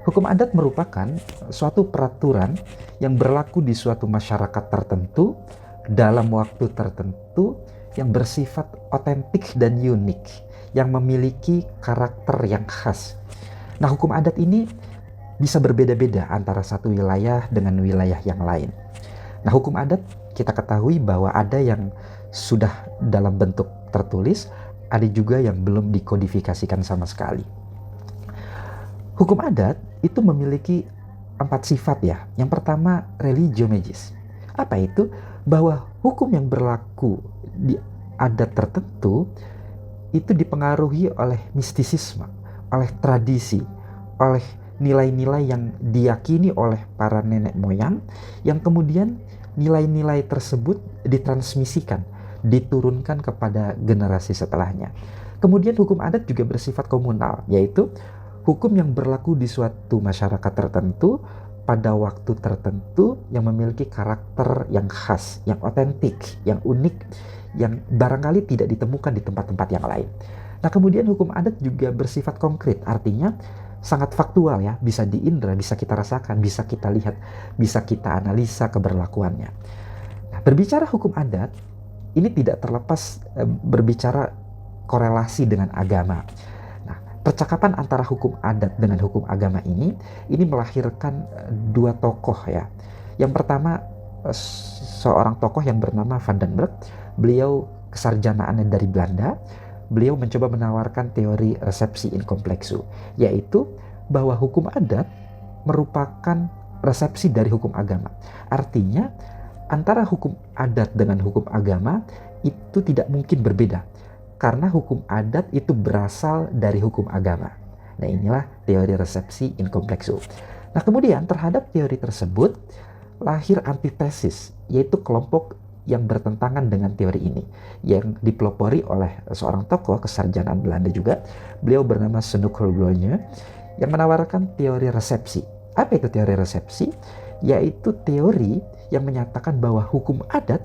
Hukum adat merupakan suatu peraturan yang berlaku di suatu masyarakat tertentu dalam waktu tertentu yang bersifat otentik dan unik, yang memiliki karakter yang khas. Nah, hukum adat ini bisa berbeda-beda antara satu wilayah dengan wilayah yang lain. Nah, hukum adat kita ketahui bahwa ada yang sudah dalam bentuk tertulis, ada juga yang belum dikodifikasikan sama sekali. Hukum adat itu memiliki 4 sifat ya. Yang pertama, religio magis. Apa itu? Bahwa hukum yang berlaku di adat tertentu itu dipengaruhi oleh mistisisme, oleh tradisi, oleh nilai-nilai yang diyakini oleh para nenek moyang, yang kemudian nilai-nilai tersebut ditransmisikan, diturunkan kepada generasi setelahnya. Kemudian hukum adat juga bersifat komunal, yaitu hukum yang berlaku di suatu masyarakat tertentu pada waktu tertentu yang memiliki karakter yang khas, yang otentik, yang unik, yang barangkali tidak ditemukan di tempat-tempat yang lain. Nah, kemudian hukum adat juga bersifat konkret, artinya sangat faktual ya, bisa diindra, bisa kita rasakan, bisa kita lihat, bisa kita analisa keberlakuannya. Nah, berbicara hukum adat, ini tidak terlepas berbicara korelasi dengan agama. Nah, percakapan antara hukum adat dengan hukum agama ini melahirkan dua tokoh ya. Yang pertama, seorang tokoh yang bernama Van den Berg. Beliau kesarjanaannya dari Belanda. Beliau mencoba menawarkan teori resepsi in complexu, yaitu bahwa hukum adat merupakan resepsi dari hukum agama. Artinya, antara hukum adat dengan hukum agama itu tidak mungkin berbeda, karena hukum adat itu berasal dari hukum agama. Nah, inilah teori resepsi in complexu. Nah, kemudian terhadap teori tersebut lahir antitesis, yaitu kelompok yang bertentangan dengan teori ini, yang dipelopori oleh seorang tokoh kesarjanaan Belanda juga. Beliau bernama Snukkelbloene, yang menawarkan teori resepsi. Apa itu teori resepsi? Yaitu teori yang menyatakan bahwa hukum adat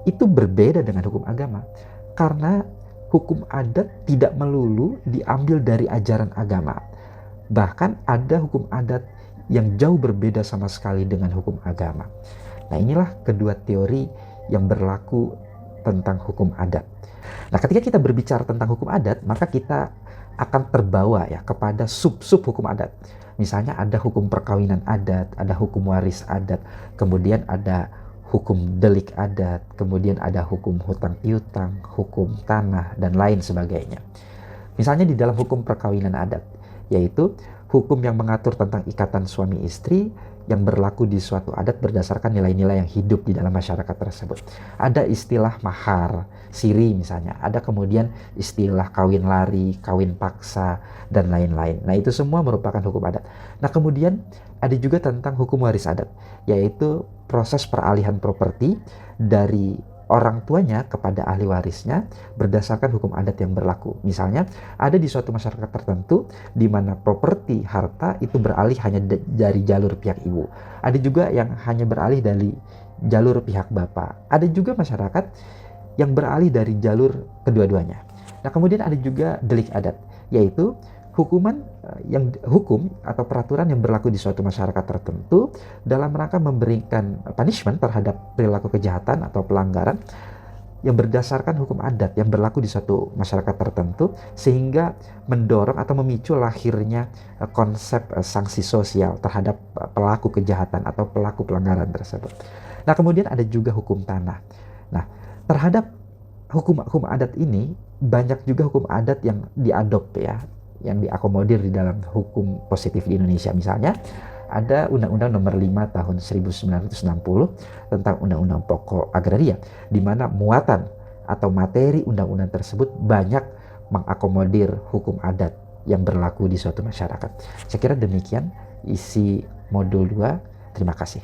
itu berbeda dengan hukum agama, karena hukum adat tidak melulu diambil dari ajaran agama. Bahkan ada hukum adat yang jauh berbeda sama sekali dengan hukum agama. Nah, inilah kedua teori yang berlaku tentang hukum adat. Nah, ketika kita berbicara tentang hukum adat, maka kita akan terbawa ya kepada sub-sub hukum adat. Misalnya ada hukum perkawinan adat, ada hukum waris adat, kemudian ada hukum delik adat, kemudian ada hukum hutang piutang, hukum tanah, dan lain sebagainya. Misalnya di dalam hukum perkawinan adat, yaitu hukum yang mengatur tentang ikatan suami istri yang berlaku di suatu adat berdasarkan nilai-nilai yang hidup di dalam masyarakat tersebut. Ada istilah mahar, siri misalnya. Ada kemudian istilah kawin lari, kawin paksa, dan lain-lain. Nah, itu semua merupakan hukum adat. Nah, kemudian ada juga tentang hukum waris adat, yaitu proses peralihan properti dari orang tuanya kepada ahli warisnya berdasarkan hukum adat yang berlaku. Misalnya, ada di suatu masyarakat tertentu di mana properti harta itu beralih hanya dari jalur pihak ibu. Ada juga yang hanya beralih dari jalur pihak bapak. Ada juga masyarakat yang beralih dari jalur kedua-duanya. Nah, kemudian ada juga delik adat, yaitu hukum atau peraturan yang berlaku di suatu masyarakat tertentu dalam rangka memberikan punishment terhadap perilaku kejahatan atau pelanggaran yang berdasarkan hukum adat yang berlaku di suatu masyarakat tertentu, sehingga mendorong atau memicu lahirnya konsep sanksi sosial terhadap pelaku kejahatan atau pelaku pelanggaran tersebut. Nah, kemudian ada juga hukum tanah. Nah, terhadap hukum adat ini banyak juga hukum adat yang diadop ya, yang diakomodir di dalam hukum positif di Indonesia. Misalnya ada Undang-Undang Nomor 5 Tahun 1960 tentang Undang-Undang Pokok Agraria, di mana muatan atau materi undang-undang tersebut banyak mengakomodir hukum adat yang berlaku di suatu masyarakat. Saya kira demikian isi modul 2. Terima kasih.